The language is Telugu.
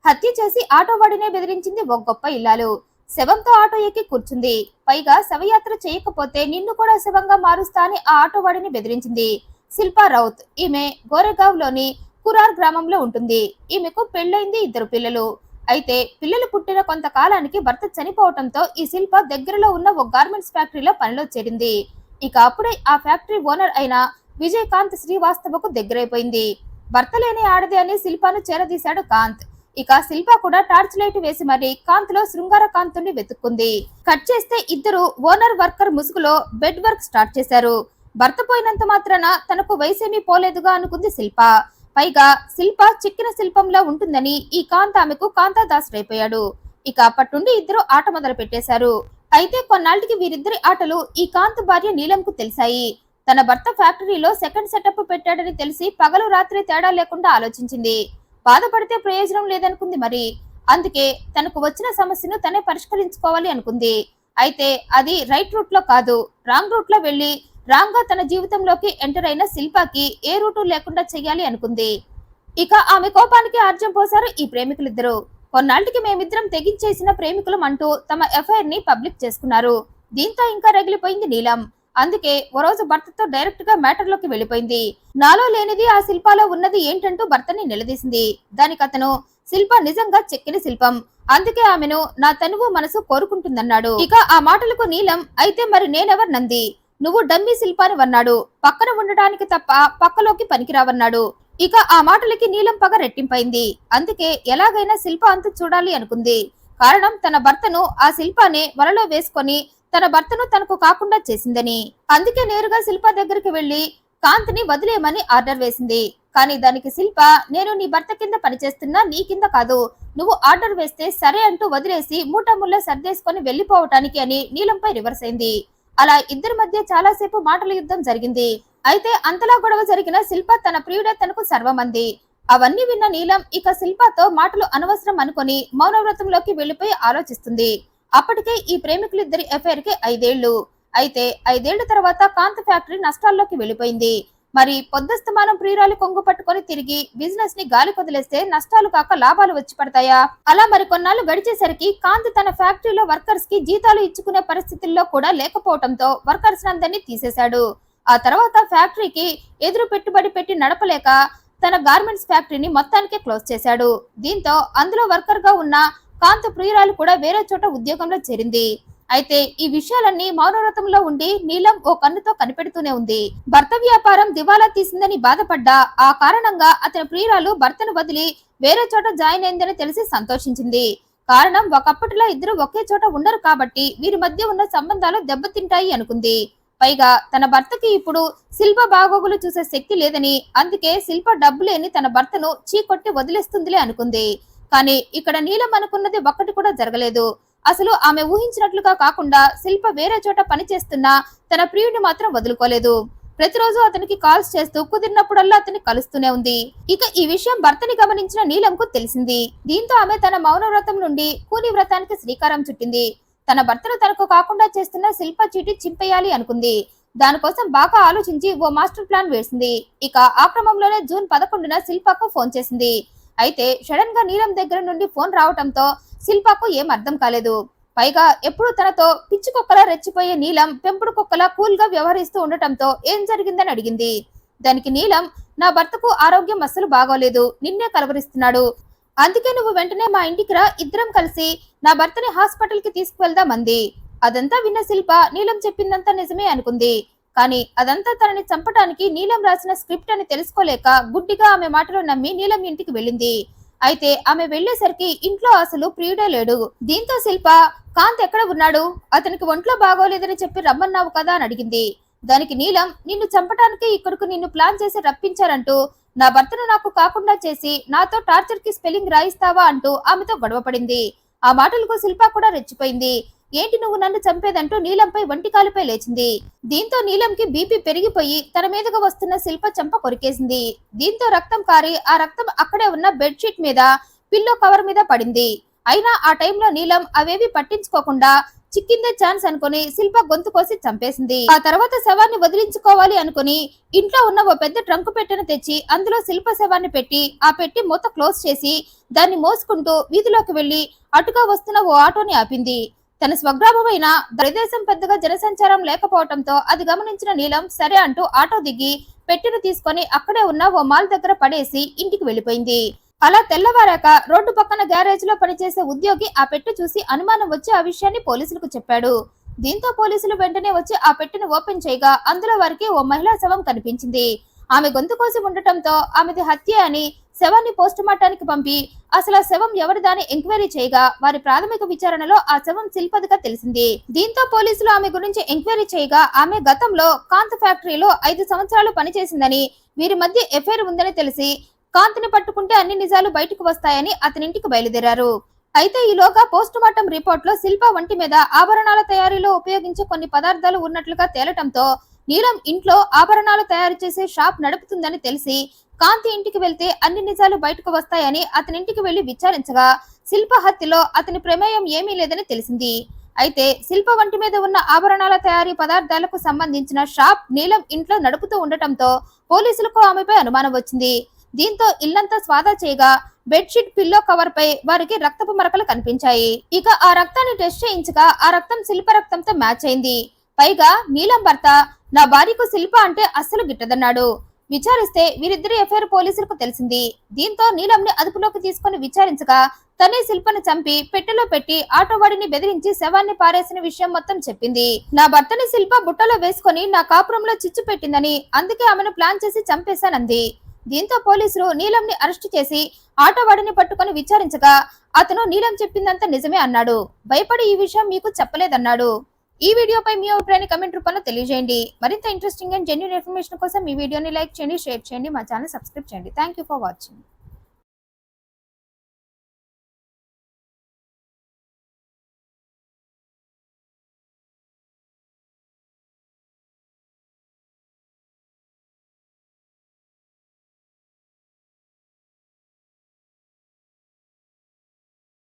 హత్య చేసి ఆటో వాడినే బెదిరించింది ఓ గొప్ప ఇల్లాలు. శవంతో ఆటో ఎక్కి కూర్చుంది. పైగా శవయాత్ర చేయకపోతే నిన్ను కూడా శవంగా మారుస్తా అని ఆ ఆటో వాడిని బెదిరించింది. శిల్పా రౌత్. ఈమె గోరేగావ్ లోని కురార్ గ్రామంలో ఉంటుంది. ఈమెకు పెళ్లైంది, 2 పిల్లలు. అయితే పిల్లలు పుట్టిన కొంతకాలానికి భర్త చనిపోవడంతో ఈ శిల్ప దగ్గరలో ఉన్న ఓ గార్మెంట్స్ ఫ్యాక్టరీలో పనిలో చేరింది. ఇక అప్పుడే ఆ ఫ్యాక్టరీ ఓనర్ అయిన విజయకాంత్ శ్రీవాస్తవకు దగ్గరైపోయింది. భర్త లేని ఆడది అని శిల్పాను చేరదీశాడు కాంత్. ఇక శిల్ప కూడా టార్చ్ లైట్ వేసి మరి కాంత్ లో శృంగార కాంతుని వెతుక్కుంది. కట్ చేస్తే ఇద్దరు ఓనర్ వర్కర్ ముసుగులో బెడ్ వర్క్ స్టార్ట్ చేశారు. భర్త పోయినంత మాత్రాన తనకు వయసేమీ పోలేదుగా అనుకుంది శిల్ప. పైగా శిల్ప చిక్కిన శిల్పంలా ఉంటుందని ఈ కాంత్ ఆమెకు కాంతాదాసుడైపోయాడు. ఇక అప్పటి నుండి ఇద్దరు ఆట మొదలు పెట్టేశారు. అయితే కొన్నాళ్ళకి వీరిద్దరి ఆటలు ఈ కాంత్ భార్య నీలంకు తెలిసాయి. తన భర్త ఫ్యాక్టరీలో సెకండ్ సెటప్ పెట్టాడని తెలిసి పగలు రాత్రి తేడా లేకుండా ఆలోచించింది. బాధపడితే ప్రయోజనం లేదనుకుంది మరి. అందుకే తనకు వచ్చిన సమస్యను తనే పరిష్కరించుకోవాలి అనుకుంది. అయితే అది రైట్ రూట్ లో కాదు, రాంగ్ రూట్ లో వెళ్లి రాంగ్ గా తన జీవితంలోకి ఎంటర్ అయిన శిల్పకి ఏ రూటు లేకుండా చెయ్యాలి అనుకుంది. ఇక ఆమె కోపానికి ఆర్జం పోశారు ఈ ప్రేమికులిద్దరూ. కొన్నాళ్ళకి మేమిద్దరం తెగించేసిన ప్రేమికులం అంటూ తమ ఎఫ్ఐఆర్ ని పబ్లిక్ చేసుకున్నారు. దీంతో ఇంకా రగిలిపోయింది నీలం. అందుకే ఓ రోజు భర్తతో డైరెక్ట్ గా మ్యాటర్ లోకి వెళ్లిపోయింది. నాలో లేనిది ఆ శిల్పాలో ఉన్నది ఏంటంటూ భర్తని నిలదీసింది. దానికి అతను, శిల్ప నిజంగా చెక్కిన శిల్పం, అందుకే ఆమెను నా తనువు మనసు కోరుకుంటుందన్నాడు. ఇక ఆ మాటలకు నీలం, అయితే మరి నేనెవర్నంది, నువ్వు డమ్మీ శిల్పాని వన్నాడు, పక్కన ఉండటానికి తప్ప పక్కలోకి పనికిరావన్నాడు. ఇక ఆ మాటలకి నీలం పగ రెట్టింపైంది. అందుకే ఎలాగైనా శిల్ప అంతు చూడాలి అనుకుంది. కారణం తన భర్తను ఆ శిల్పానే వలలో వేసుకొని తన భర్తను తనకు కాకుండా చేసిందని. అందుకే నేరుగా శిల్ప దగ్గరికి వెళ్లి కాంత్ ని వదిలేయమని ఆర్డర్ వేసింది. కానీ దానికి శిల్ప, నేను నీ భర్త కింద పనిచేస్తున్నా, నీ కింద కాదు, నువ్వు ఆర్డర్ వేస్తే సరే అంటూ వదిలేసి మూటముళ్ళ సర్దేసుకొని వెళ్లిపోవటానికి అని నీలంపై రివర్స్ అయింది. అలా ఇద్దరి మధ్య చాలాసేపు మాటల యుద్ధం జరిగింది. అయితే అంతలా గొడవ జరిగిన శిల్ప తన ప్రియుడే తనకు సర్వమంది. అవన్నీ విన్న నీలం ఇక శిల్పతో మాటలు అనవసరం అనుకుని మౌనవ్రతంలోకి వెళ్లిపోయి ఆలోచిస్తుంది. అప్పటికే ఈ ప్రేమికులిద్దరి ఎఫ్ఐఆర్ కి 5 ఏళ్లు. అయితే 5 ఏళ్ల తర్వాత కాంత్ ఫ్యాక్టరీ నష్టాల్లోకి వెళ్లిపోయింది. మరి పొద్దస్తమానం ప్రియురాలు కొంగు పట్టుకొని తిరిగి బిజినెస్ ని గాలి కొదిలేస్తే నష్టాలు కాక లాభాలు వచ్చి పడతాయా? అలా మరి కొన్నాళ్ళు గడిచేసరికి కాంత్ తన ఫ్యాక్టరీలో వర్కర్స్ కి జీతాలు ఇచ్చుకునే పరిస్థితుల్లో కూడా లేకపోవడంతో వర్కర్స్ అందరినీ తీసేశాడు. ఆ తర్వాత ఫ్యాక్టరీకి ఎదురు పెట్టుబడి పెట్టి నడపలేక తన గార్మెంట్స్ ఫ్యాక్టరీని మొత్తానికే క్లోజ్ చేశాడు. దీంతో అందులో వర్కర్ గా ఉన్న కాంత్ ప్రియురాలు కూడా వేరే చోట ఉద్యోగంలో చేరింది. అయితే ఈ విషయాలన్నీ మౌనవ్రతంలో ఉండి నీలం ఓ కన్నుతో కనిపెడుతూనే ఉంది. భర్త వ్యాపారం దివాలా తీసిందని బాధపడ్డా ఆ కారణంగా అతని ప్రియురాలు భర్తను వదిలి వేరే చోట జాయిన్ అయిందని తెలిసి సంతోషించింది. కారణం ఒకప్పటిలో ఇద్దరు ఒకే చోట ఉండరు కాబట్టి వీరి మధ్య ఉన్న సంబంధాలు దెబ్బతింటాయి అనుకుంది. పైగా తన భర్తకి ఇప్పుడు శిల్ప బాగోగులు చూసే శక్తి లేదని, అందుకే శిల్ప డబ్బు లేని తన భర్తను చీకొట్టి వదిలేస్తుందిలే అనుకుంది. కానీ ఇక్కడ నీలం అనుకున్నది ఒక్కటి కూడా జరగలేదు. అసలు ఆమె ఊహించినట్లుగా కాకుండా శిల్ప వేరే చోట పనిచేస్తున్నా తన ప్రియుడిని మాత్రం వదులుకోలేదు. ప్రతిరోజు అతనికి కాల్స్ చేస్తూ కుదిరినప్పుడల్లా అతన్ని కలుస్తూనే ఉంది. ఇక ఈ విషయం భర్తని గమనించిన నీలంకు తెలిసింది. దీంతో ఆమె తన మౌన వ్రతం నుండి కూని వ్రతానికి శ్రీకారం చుట్టింది. తన భర్తను తనకు కాకుండా చేస్తున్న శిల్ప చీటి చింపేయాలి అనుకుంది. దానికోసం బాగా ఆలోచించి ఓ మాస్టర్ ప్లాన్ వేసింది. ఇక ఆ క్రమంలోనే జూన్ 11న శిల్పకు ఫోన్ చేసింది. అయితే సడన్ గా నీలం దగ్గర నుండి ఫోన్ రావటంతో శిల్పకు ఏం అర్థం కాలేదు. పైగా ఎప్పుడు తనతో పిచ్చి కుక్కలా రెచ్చిపోయే నీలం పెంపుడు కుక్కలా కూల్ గా వ్యవహరిస్తూ ఉండటంతో ఏం జరిగిందని అడిగింది. దానికి నీలం, నా భర్తకు ఆరోగ్యం అస్సలు బాగోలేదు, నిన్నే కలవరిస్తున్నాడు, అందుకే నువ్వు వెంటనే మా ఇంటికి రా, ఇద్దరం కలిసి నా భర్తని హాస్పిటల్ కి తీసుకువెళ్దామంది. అదంతా విన్న శిల్ప నీలం చెప్పిందంతా నిజమే అనుకుంది. కానీ అదంతా తనని చంపటానికి నీలం రాసిన స్క్రిప్ట్ అని తెలుసుకోలేక గుడ్డిగా ఆమె మాటలు నమ్మి నీలం ఇంటికి వెళ్ళింది. అయితే ఆమె వెళ్లేసరికి ఇంట్లో అసలు ప్రియుడే లేడు. దీంతో శిల్ప, కాంత్ ఎక్కడ ఉన్నాడు, అతనికి ఒంట్లో బాగోలేదని చెప్పి రమ్మన్నావు కదా అని అడిగింది. దానికి నీలం, నిన్ను చంపటానికి ఇక్కడకు నిన్ను ప్లాన్ చేసి రప్పించారంటూ నా భర్తను నాకు కాకుండా చేసి నాతో టార్చర్ కి స్పెల్లింగ్ రాయిస్తావా అంటూ ఆమెతో గొడవపడింది. ఆ మాటలకు శిల్ప కూడా రెచ్చిపోయింది. ఏంటి నువ్వు నన్ను చంపేదంటూ నీలంపై వంటికాలుపై లేచింది. దీంతో నీలంకి బీపీ పెరిగిపోయి తన మీదుగా వస్తున్న శిల్ప చెంప కొరికేసింది. దీంతో రక్తం కారి ఆ రక్తం అక్కడే ఉన్న బెడ్షీట్ మీద, పిల్లో కవర్ మీద పడింది. అయినా ఆ టైంలో నీలం అవేవి పట్టించుకోకుండా చిక్కిందే ఛాన్స్ అనుకుని శిల్ప గొంతు కోసి చంపేసింది. ఆ తర్వాత శవాన్ని వదిలించుకోవాలి అనుకుని ఇంట్లో ఉన్న ఓ పెద్ద ట్రంకు పెట్టెను తెచ్చి అందులో శిల్ప శవాన్ని పెట్టి ఆ పెట్టి మూత క్లోజ్ చేసి దాన్ని మోసుకుంటూ వీధిలోకి వెళ్లి అటుగా వస్తున్న ఓ ఆటోని ఆపింది. తన స్వగ్రామమైన ప్రదేశం పెద్దగా జనసంచారం లేకపోవడంతో అది గమనించిన నీలం సరే అంటూ ఆటో దిగి పెట్టెను తీసుకొని అక్కడే ఉన్న ఓ మాల్ దగ్గర పడేసి ఇంటికి వెళ్లిపోయింది. అలా తెల్లవారాక రోడ్డు పక్కన గ్యారేజ్ లో పనిచేసే ఉద్యోగి ఆ పెట్టె చూసి అనుమానం వచ్చి ఆ విషయాన్ని పోలీసులకు చెప్పాడు. దీంతో పోలీసులు వెంటనే వచ్చి ఆ పెట్టెను ఓపెన్ చేయగా అందులో వారికి ఓ మహిళా శవం కనిపించింది. ఆమె గొంతు కోసి ఉండటంతో ఆమెది హత్య అని శవాన్ని పోస్ట్ మార్టానికి పంపి అసలు ఆ శవం ఎవరిదాని ఎంక్వైరీ చేయగా వారి ప్రాథమిక విచారణలో ఆ శవం శిల్పదిగా తెలిసింది. దీంతో పోలీసులు ఆమె గురించి ఎంక్వైరీ చేయగా ఆమె గతంలో కాంత్ ఫ్యాక్టరీలో 5 సంవత్సరాలు పనిచేసిందని, వీరి మధ్య ఎఫైర్ ఉందని తెలిసి కాంతిని పట్టుకుంటే అన్ని నిజాలు బయటకు వస్తాయని అతనింటికి బయలుదేరారు. అయితే ఈలోగా పోస్ట్ మార్టం రిపోర్ట్ లో శిల్ప వంటి మీద ఆభరణాల తయారీలో ఉపయోగించే కొన్ని పదార్థాలు ఉన్నట్లుగా తేలటంతో నీలం ఇంట్లో ఆభరణాలు తయారు చేసే షాప్ నడుపుతుందని తెలిసి కాంతి ఇంటికి వెళ్తే అన్ని నిజాలు బయటకు వస్తాయని అతనింటికి వెళ్లి విచారించగా శిల్ప హత్యలో అతని ప్రమేయం ఏమీ లేదని తెలిసింది. అయితే శిల్ప వంటి మీద ఉన్న ఆభరణాల తయారీ పదార్థాలకు సంబంధించిన షాప్ నీలం ఇంట్లో నడుపుతూ ఉండటంతో పోలీసులకు ఆమెపై అనుమానం వచ్చింది. దీంతో ఇల్లంతా స్వాదా చేయగా బెడ్షీట్ పిల్లో కవర్ పై వారికి రక్తపు మరకలు కనిపించాయి. ఇక ఆ రక్తాన్ని టెస్ట్ చేయించగా ఆ రక్తం శిల్ప రక్తంతో మ్యాచ్ అయింది. పైగా నీలం భర్త నా భార్యకు శిల్ప అంటే అస్సలు గిట్టదన్నాడు. విచారిస్తే వీరిద్దరి ఎఫ్ఐఆర్ పోలీసులకు తెలిసింది. దీంతో నీలంని అదుపులోకి తీసుకుని విచారించగా తనే శిల్పను చంపి పెట్టెలో పెట్టి ఆటో వాడిని బెదిరించి శవాన్ని పారేసిన విషయం మొత్తం చెప్పింది. నా భర్తని శిల్ప బుట్టలో వేసుకుని నా కాపురంలో చిచ్చు పెట్టిందని, అందుకే ఆమెను ప్లాన్ చేసి చంపేశానంది. దీంతో పోలీసులు నీలంని అరెస్టు చేసి ఆటో వాడిని పట్టుకుని విచారించగా అతను నీలం చెప్పిందంతా నిజమే అన్నాడు. భయపడి ఈ విషయం మీకు చెప్పలేదన్నాడు. ఈ వీడియోపై మీ అభిప్రాయాన్ని కమెంట్ రూపంలో తెలియజేయండి. మరింత ఇంట్రెస్టింగ్ అండ్ జెన్యూన్ ఇన్ఫర్మేషన్ కోసం ఈ వీడియోని లైక్ చేయండి, షేర్ చేయండి, మా ఛానల్ సబ్స్క్రైబ్ చేయండి. Thank you for watching.